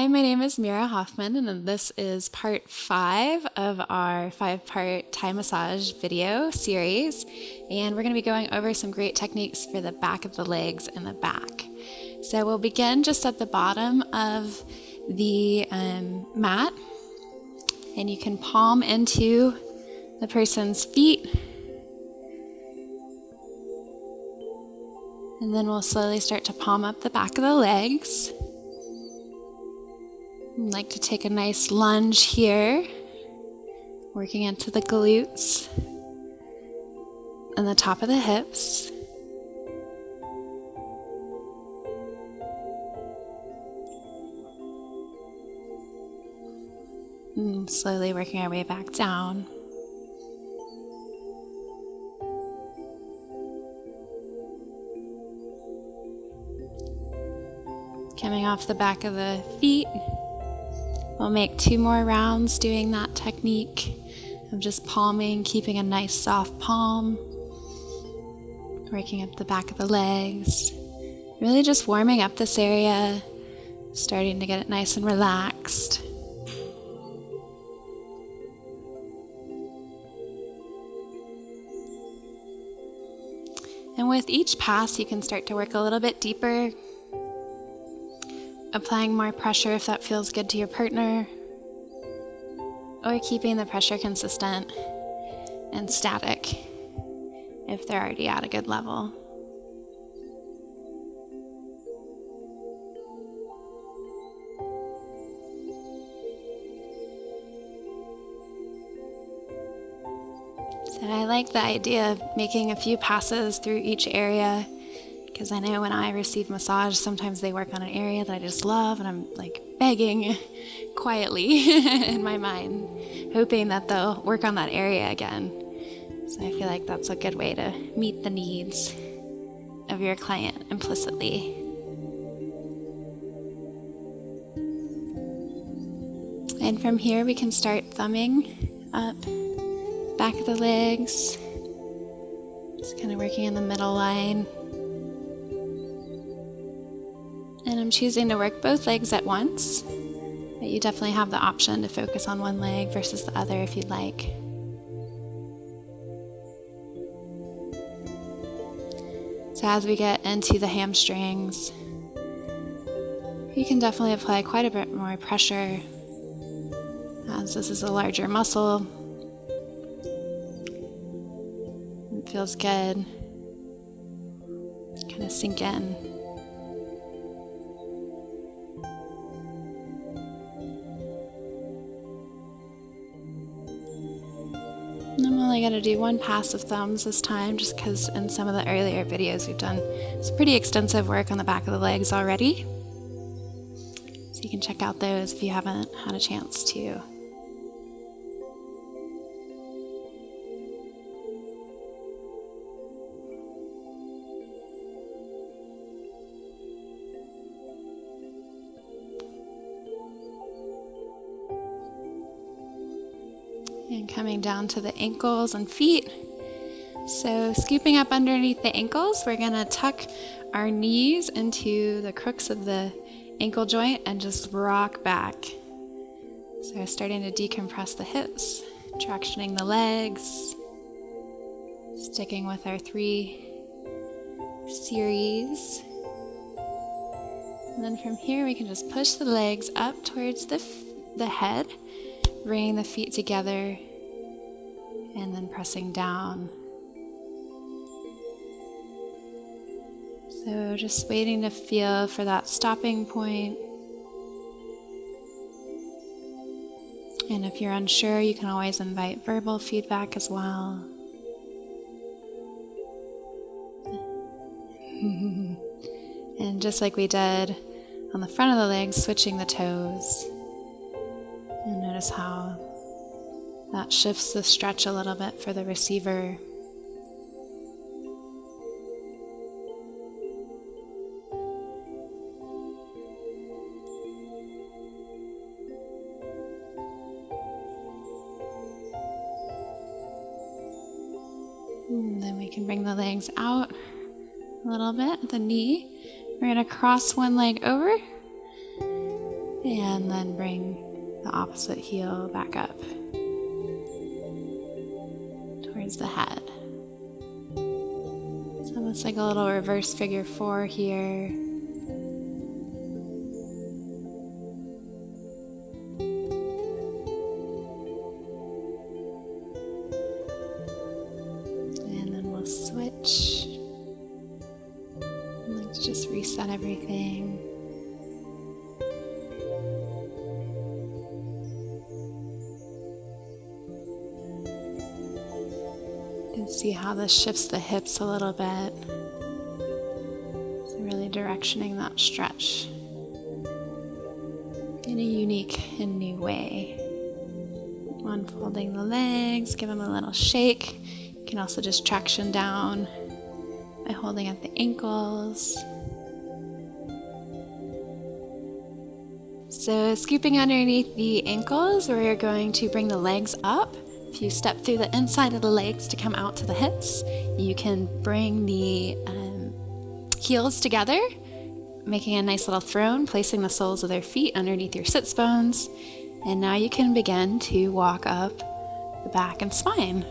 Hi, my name is Meera Hoffman, and this is part 5 of our 5-part Thai massage video series. And we're going to be going over some great techniques for the back of the legs and the back. So we'll begin just at the bottom of the mat, and you can palm into the person's feet. And then we'll slowly start to palm up the back of the legs. I'd like to take a nice lunge here, working into the glutes and the top of the hips. And slowly working our way back down. Coming off the back of the feet. We'll make 2 more rounds doing that technique of just palming, keeping a nice soft palm, working up the back of the legs, really just warming up this area, starting to get it nice and relaxed. And with each pass, you can start to work a little bit deeper, applying more pressure if that feels good to your partner, or keeping the pressure consistent and static if they're already at a good level. So I like the idea of making a few passes through each area, because I know when I receive massage, sometimes they work on an area that I just love, and I'm like begging quietly in my mind, hoping that they'll work on that area again. So I feel like that's a good way to meet the needs of your client implicitly. And from here, we can start thumbing up, back of the legs, just kind of working in the middle line. And I'm choosing to work both legs at once, but you definitely have the option to focus on one leg versus the other if you'd like. So as we get into the hamstrings, you can definitely apply quite a bit more pressure, as this is a larger muscle. It feels good. Kind of sink in. I'm only going to do 1 pass of thumbs this time, just because in some of the earlier videos we've done some pretty extensive work on the back of the legs already. So you can check out those if you haven't had a chance to. And coming down to the ankles and feet. So scooping up underneath the ankles, we're going to tuck our knees into the crooks of the ankle joint and just rock back. So we're starting to decompress the hips, tractioning the legs, sticking with our 3 series. And then from here, we can just push the legs up towards the head, bringing the feet together and then pressing down. So just waiting to feel for that stopping point. And if you're unsure, you can always invite verbal feedback as well. And just like we did on the front of the legs, switching the toes. And notice how that shifts the stretch a little bit for the receiver. And then we can bring the legs out a little bit at the knee. We're going to cross one leg over And then bring the opposite heel back up towards the head. It's almost like a little reverse figure 4 here. And then we'll switch. Let's just reset everything. You can see how this shifts the hips a little bit. So really directioning that stretch in a unique and new way. Unfolding the legs, give them a little shake. You can also just traction down by holding at the ankles. So scooping underneath the ankles, we're going to bring the legs up. If you step through the inside of the legs to come out to the hips, you can bring the heels together, making a nice little throne, placing the soles of their feet underneath your sits bones. And now you can begin to walk up the back and spine.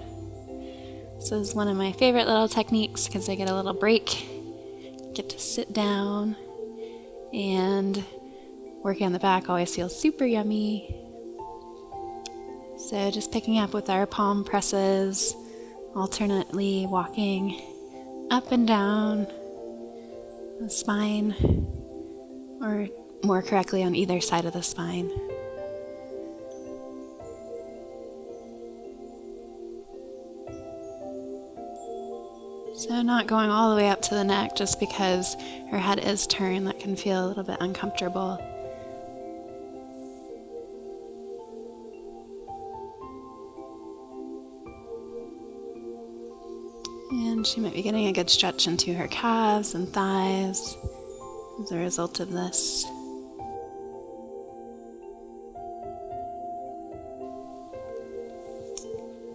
This is one of my favorite little techniques because I get a little break, get to sit down, and working on the back always feels super yummy. So just picking up with our palm presses, alternately walking up and down the spine, or more correctly on either side of the spine. So not going all the way up to the neck just because her head is turned, that can feel a little bit uncomfortable. And she might be getting a good stretch into her calves and thighs as a result of this.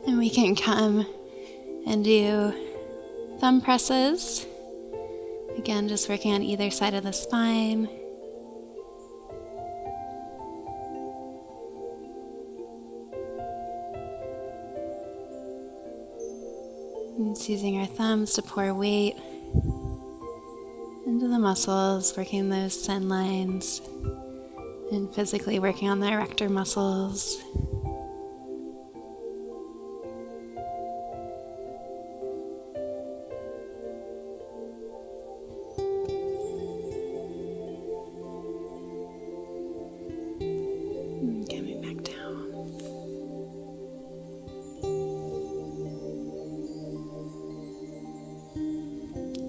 And we can come and do thumb presses. Again, just working on either side of the spine. And it's using our thumbs to pour weight into the muscles, working those sin lines, and physically working on the erector muscles. Coming back down.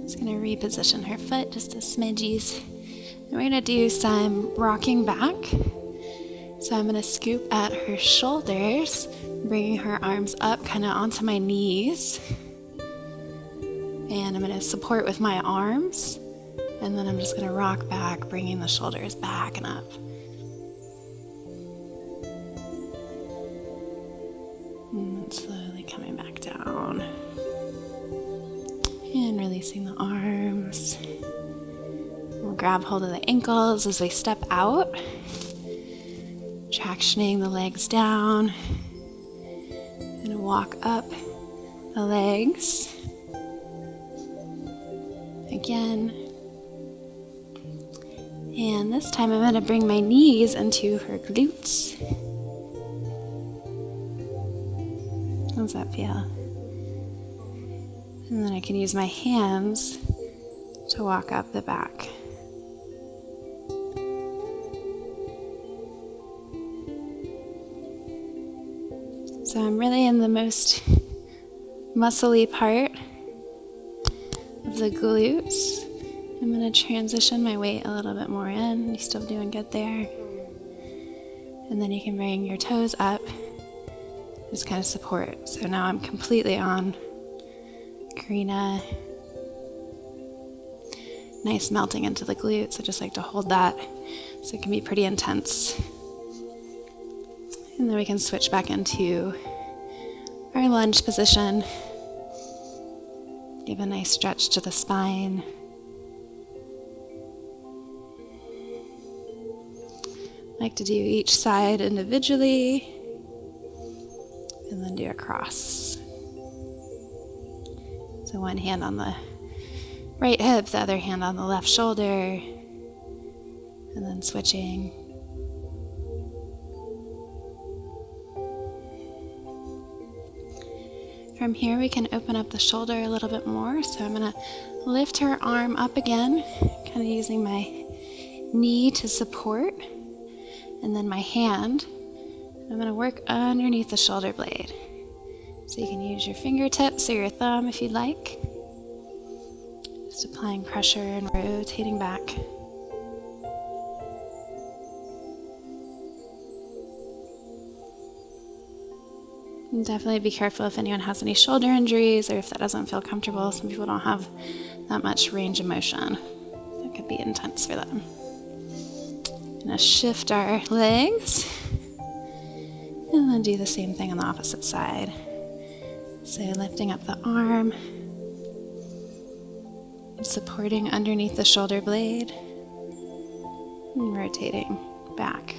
Just going to reposition her foot just a smidgies. And we're going to do some rocking back. So I'm going to scoop at her shoulders, bringing her arms up kind of onto my knees. And I'm going to support with my arms. And then I'm just going to rock back, bringing the shoulders back and up. And slowly coming back down. And releasing the arms. We'll grab hold of the ankles as we step out. Tractioning the legs down. And walk up the legs. Again. And this time I'm going to bring my knees into her glutes. How does that feel? And then I can use my hands to walk up the back. So I'm really in the most muscly part of the glutes. I'm going to transition my weight a little bit more in. You're still doing good there. And then you can bring your toes up. Just kind of support. So now I'm completely on Corrina. Nice melting into the glutes. I just like to hold that so it can be pretty intense. And then we can switch back into our lunge position. Give a nice stretch to the spine. I like to do each side individually and then do a cross. So one hand on the right hip, the other hand on the left shoulder, and then switching. From here we can open up the shoulder a little bit more. So I'm going to lift her arm up again, kind of using my knee to support, and then my hand. I'm going to work underneath the shoulder blade. So you can use your fingertips or your thumb if you'd like. Just applying pressure and rotating back. And definitely be careful if anyone has any shoulder injuries or if that doesn't feel comfortable. Some people don't have that much range of motion. That could be intense for them. Gonna shift our legs and then do the same thing on the opposite side. So lifting up the arm, supporting underneath the shoulder blade, and rotating back.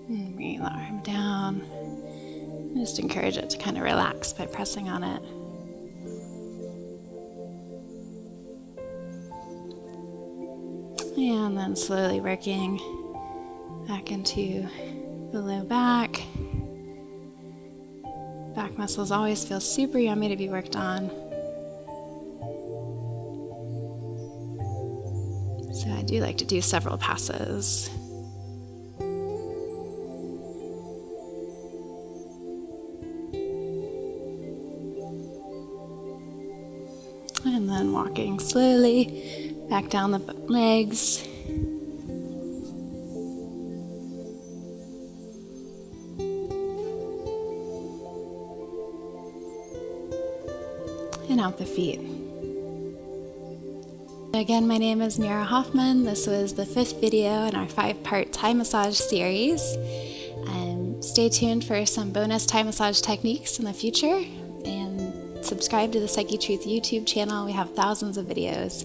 And bring the arm down. Just encourage it to kind of relax by pressing on it. And then slowly working back into the low back. Back muscles always feel super yummy to be worked on. So I do like to do several passes. And then walking slowly back down the legs. And out the feet. Again, my name is Meera Hoffman. This was the 5th video in our 5-part Thai massage series. Stay tuned for some bonus Thai massage techniques in the future. Subscribe to the Psychetruth YouTube channel. We have thousands of videos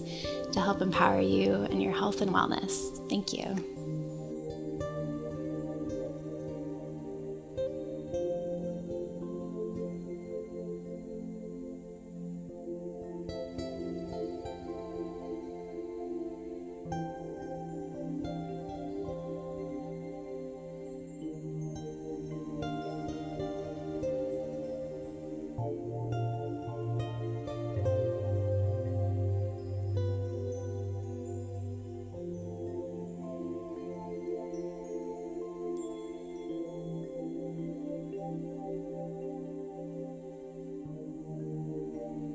to help empower you in your health and wellness. Thank you.